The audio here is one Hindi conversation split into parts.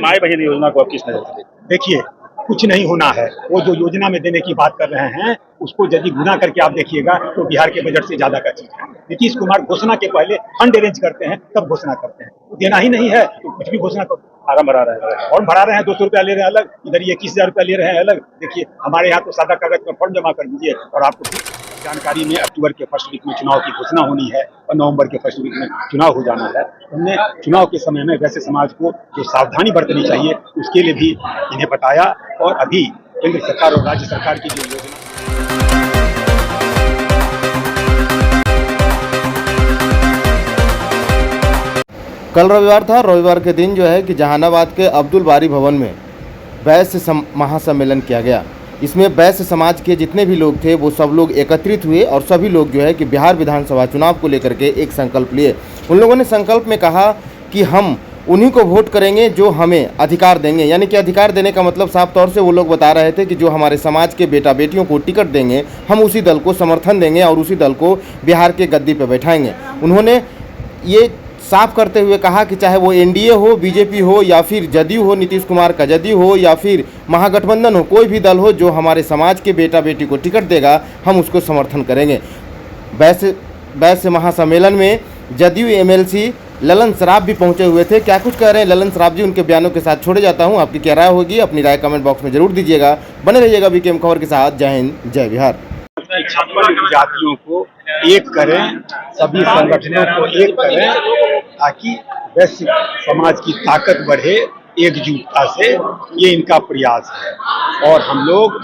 माई बहन योजना को आप किस नजर से देखिए, कुछ नहीं होना है। वो जो योजना में देने की बात कर रहे हैं, उसको यदि गुना करके आप देखिएगा तो बिहार के बजट से ज्यादा का चीज है। नीतीश कुमार घोषणा के पहले फंड अरेंज करते हैं, तब घोषणा करते हैं। देना ही नहीं है तो कुछ भी घोषणा करते हैं। फार्म भरा रहे हैं? फॉर्म भरा रहे हैं, 200 रुपया ले रहे हैं अलग, इधर ये 21,000 रुपया ले रहे हैं अलग। देखिए, हमारे यहाँ तो सादा कागज में फॉर्म जमा कर दीजिए और आपको जानकारी में अक्टूबर के फर्स्ट वीक में चुनाव की घोषणा होनी है और नवंबर के फर्स्ट वीक में चुनाव हो जाना है। हमने चुनाव के समय में वैसे समाज को जो सावधानी बरतनी चाहिए उसके लिए भी इन्हें बताया। और अभी केंद्र सरकार और राज्य सरकार की जो योजना कल रविवार था। रविवार के दिन जो है कि जहानाबाद के अब्दुल बारी भवन में वैश्य महासम्मेलन किया गया। इसमें वैश्य समाज के जितने भी लोग थे वो सब लोग एकत्रित हुए और सभी लोग जो है कि बिहार विधानसभा चुनाव को लेकर के एक संकल्प लिए। उन लोगों ने संकल्प में कहा कि हम उन्हीं को वोट करेंगे जो हमें अधिकार देंगे। यानी कि अधिकार देने का मतलब साफ तौर से वो लोग बता रहे थे कि जो हमारे समाज के बेटा बेटियों को टिकट देंगे हम उसी दल को समर्थन देंगे और उसी दल को बिहार के गद्दी पर बैठाएंगे। उन्होंने ये साफ करते हुए कहा कि चाहे वो एनडीए हो, बीजेपी हो या फिर जदयू हो, नीतीश कुमार का जदयू हो या फिर महागठबंधन हो, कोई भी दल हो जो हमारे समाज के बेटा बेटी को टिकट देगा हम उसको समर्थन करेंगे। वैश्य महासम्मेलन में जदयू एमएलसी ललन सराफ भी पहुंचे हुए थे। क्या कुछ कह रहे हैं ललन सराफ जी, उनके बयानों के साथ छोड़े जाता हूं। आपकी क्या राय होगी, अपनी राय कमेंट बॉक्स में जरूर दीजिएगा। बने रहिएगा बीकेएम खबर के साथ। जय हिंद, जय बिहार। 56 जातियों को एक करें, सभी संगठनों को एक करें ताकि वैश्य समाज की ताकत बढ़े एकजुटता से, ये इनका प्रयास है। और हम लोग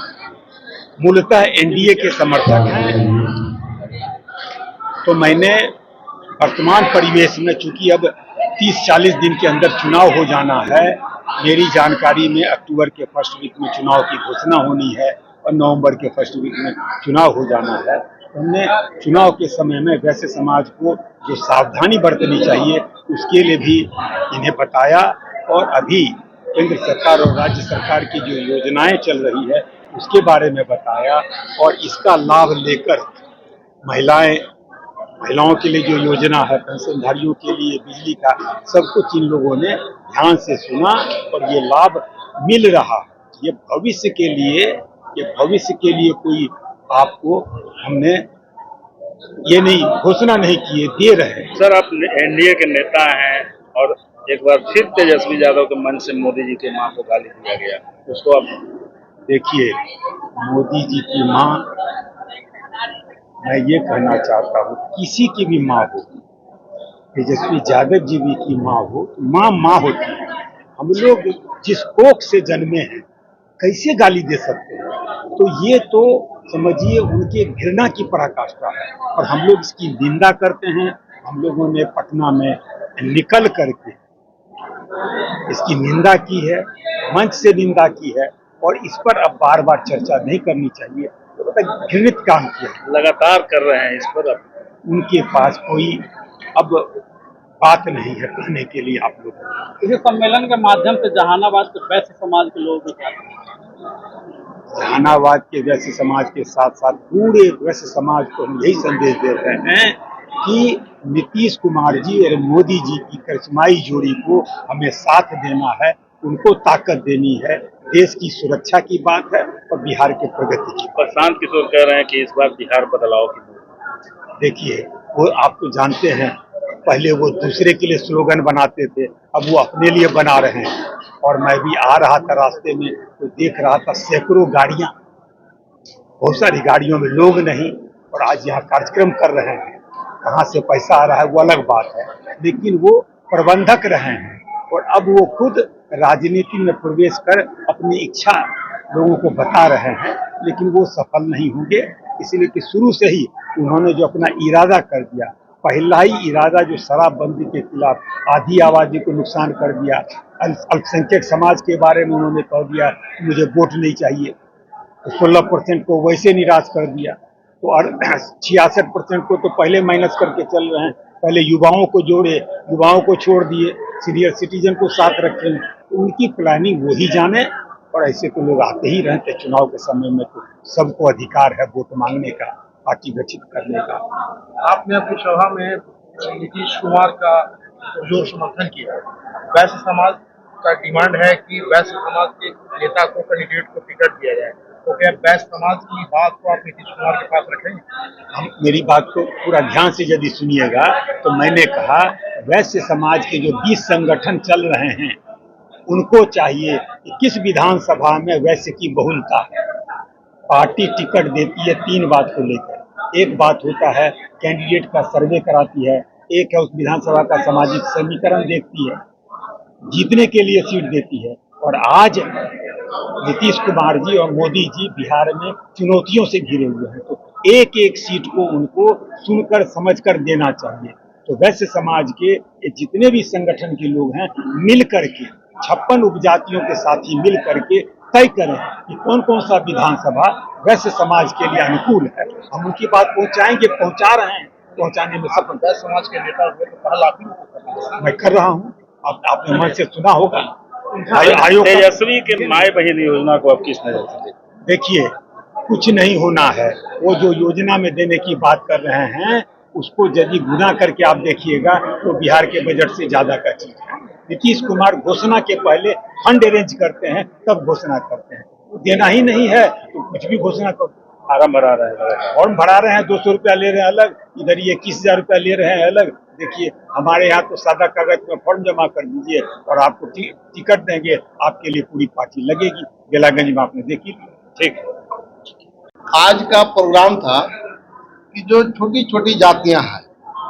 मूलतः एनडीए के समर्थक हैं। तो मैंने वर्तमान परिवेश में चूंकि अब 30-40 दिन के अंदर चुनाव हो जाना है, मेरी जानकारी में अक्टूबर के फर्स्ट वीक में चुनाव की घोषणा होनी है और नवंबर के फर्स्ट वीक में चुनाव हो जाना है। हमने चुनाव के समय में वैसे समाज को जो सावधानी बरतनी चाहिए उसके लिए भी इन्हें बताया। और अभी केंद्र सरकार और राज्य सरकार की जो योजनाएं चल रही है उसके बारे में बताया। और इसका लाभ लेकर महिलाओं के लिए जो योजना है, पेंशनधारियों के लिए बिजली का, सब कुछ इन लोगों ने ध्यान से सुना और ये लाभ मिल रहा है। ये भविष्य के लिए कोई आपको हमने ये नहीं घोषणा नहीं किए, दे रहे हैं। सर, आप एनडीए के नेता हैं और एक बार फिर तेजस्वी यादव के मन से मोदी जी की मां को गाली दिया गया, उसको आप देखिए, मोदी जी की मां, मैं ये कहना चाहता हूँ किसी की भी माँ हो, तेजस्वी यादव जी भी की माँ हो, माँ माँ होती है। हम लोग जिस कोख से जन्मे हैं कैसे गाली दे सकते हैं? तो ये तो समझिए उनके घृणा की पराकाष्ठा है और हम लोग इसकी निंदा करते हैं। हम लोगों ने पटना में निकल करके इसकी निंदा की है, मंच से निंदा की है और इस पर अब बार बार चर्चा नहीं करनी चाहिए। तो घृणित काम किया, लगातार कर रहे हैं इस पर। उनके पास कोई अब बात नहीं है कहने के लिए। आप लोग इस सम्मेलन के माध्यम से जहानाबाद के वैश्य समाज के लोग जहानाबाद के वैश्य समाज के साथ साथ पूरे वैश्य समाज को हम यही संदेश दे रहे हैं कि नीतीश कुमार जी और मोदी जी की करिश्माई जोड़ी को हमें साथ देना है, उनको ताकत देनी है। देश की सुरक्षा की बात है और बिहार के प्रगति की। प्रशांत किशोर कह रहे हैं कि इस बार बिहार बदलाव की। देखिए, वो आप तो जानते हैं, पहले वो दूसरे के लिए स्लोगन बनाते थे, अब वो अपने लिए बना रहे हैं। और मैं भी आ रहा था रास्ते में तो देख रहा था सैकड़ों गाड़ियां, बहुत सारी गाड़ियों में लोग नहीं, और आज यहाँ कार्यक्रम कर रहे हैं। कहाँ से पैसा आ रहा है वो अलग बात है, लेकिन वो प्रबंधक रहे हैं और अब वो खुद राजनीति में प्रवेश कर अपनी इच्छा लोगों को बता रहे हैं, लेकिन वो सफल नहीं होंगे। इसलिए कि शुरू से ही उन्होंने जो अपना इरादा कर दिया, पहला ही इरादा जो शराबबंदी के खिलाफ आधी आबादी को नुकसान कर दिया, अल्पसंख्यक समाज के बारे में उन्होंने कह दिया मुझे वोट नहीं चाहिए, तो 16% को वैसे निराश कर दिया। तो 66% को तो पहले माइनस करके चल रहे हैं। पहले युवाओं को जोड़े, युवाओं को छोड़ दिए, सीनियर सिटीजन को साथ रखे। तो उनकी प्लानिंग वही जाने। और ऐसे तो लोग आते ही रहते चुनाव के समय में, तो सबको अधिकार है वोट मांगने का, पार्टी गठित करने का। आपने अपनी सभा में नीतीश कुमार का जोर समर्थन किया। वैश्य समाज का डिमांड है कि वैश्य समाज के नेता को कैंडिडेट को टिकट दिया जाए, तो क्या वैश्य समाज की बात को आप नीतीश कुमार के पास रखेंगे? हम मेरी बात को पूरा ध्यान से यदि सुनिएगा तो मैंने कहा वैश्य समाज के जो 20 संगठन चल रहे हैं उनको चाहिए कि किस विधानसभा में वैश्य की बहुलता है। पार्टी टिकट देती है 3 बात को लेकर, एक बात होता है कैंडिडेट का सर्वे कराती है, एक है उस विधानसभा का सामाजिक समीकरण देखती है, जीतने के लिए सीट देती है। और आज नीतीश कुमार जी और मोदी जी बिहार में चुनौतियों से घिरे हुए हैं, तो एक एक सीट को उनको सुनकर समझकर देना चाहिए। तो वैश्य समाज के जितने भी संगठन के लोग हैं मिल करके 56 उपजातियों के साथ ही मिल करके तय करें कि कौन कौन सा विधानसभा वैश्य समाज के लिए अनुकूल है। हम उनकी बात पहुंचाएंगे, पहुंचा रहे हैं, पहुंचाने में सफल। वैश्य समाज के नेता हुए तो पहल आप ही को करना है। मैं कर रहा हूं, आपने मन से सुना होगा आयोग तेजस्वी के माए बहन योजना को आप किस नजर से देखते हैं? देखिए कुछ नहीं होना है, वो जो योजना में देने की बात कर रहे हैं उसको यदि गुना करके आप देखिएगा तो बिहार के बजट से ज्यादा का चीज है। नीतीश कुमार घोषणा के पहले फंड अरेंज करते हैं तब घोषणा करते हैं, देना ही नहीं है तो कुछ भी घोषणा करते हैं। फार्म भरा रहे हैं, फॉर्म भरा रहे हैं, 200 रुपया ले रहे हैं अलग, इधर ये 21,000 रुपया ले रहे हैं अलग। देखिए हमारे यहाँ तो सादा कागज में फॉर्म जमा कर दीजिए और आपको टिकट देंगे, आपके लिए पूरी पार्टी लगेगी। बेलागंज में आपने देखी। ठीक। आज का प्रोग्राम था कि जो छोटी छोटी जातियां हैं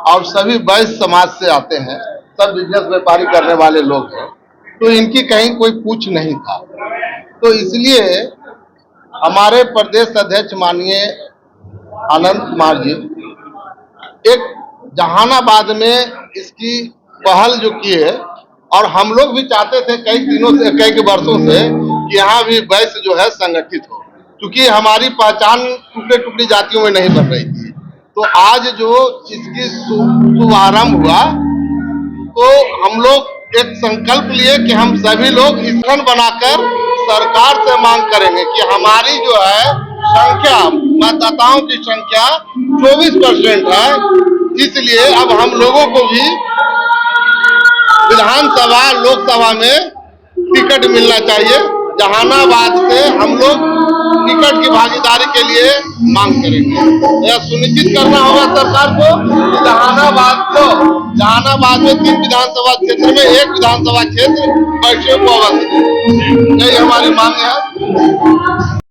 और सभी वैश्य समाज से आते हैं, सब बिजनेस व्यापारी करने वाले लोग हैं, तो इनकी कहीं कोई पूछ नहीं था। तो इसलिए हमारे प्रदेश अध्यक्ष माननीय आनंद कुमार जी एक जहानाबाद में इसकी पहल जो की है, और हम लोग भी चाहते थे कई दिनों से, कई वर्षों से कि यहाँ भी वैश्य जो है संगठित हो, क्योंकि हमारी पहचान टुकड़े टुकड़ी जातियों में नहीं बन रही थी। तो आज जो इसकी शुभारंभ हुआ तो हम लोग एक संकल्प लिए कि हम सभी लोग संगठन बनाकर सरकार से मांग करेंगे कि हमारी जो है संख्या, मतदाताओं की संख्या 24% है, इसलिए अब हम लोगों को भी विधानसभा लोकसभा में टिकट मिलना चाहिए। जहानाबाद से हम लोग टिकट की भागीदारी के लिए मांग करेंगे। यह सुनिश्चित करना होगा सरकार को कि जहानाबाद में 3 विधानसभा क्षेत्र में 1 विधानसभा क्षेत्र वैश्यों को अवश्य, यही हमारी मांग है।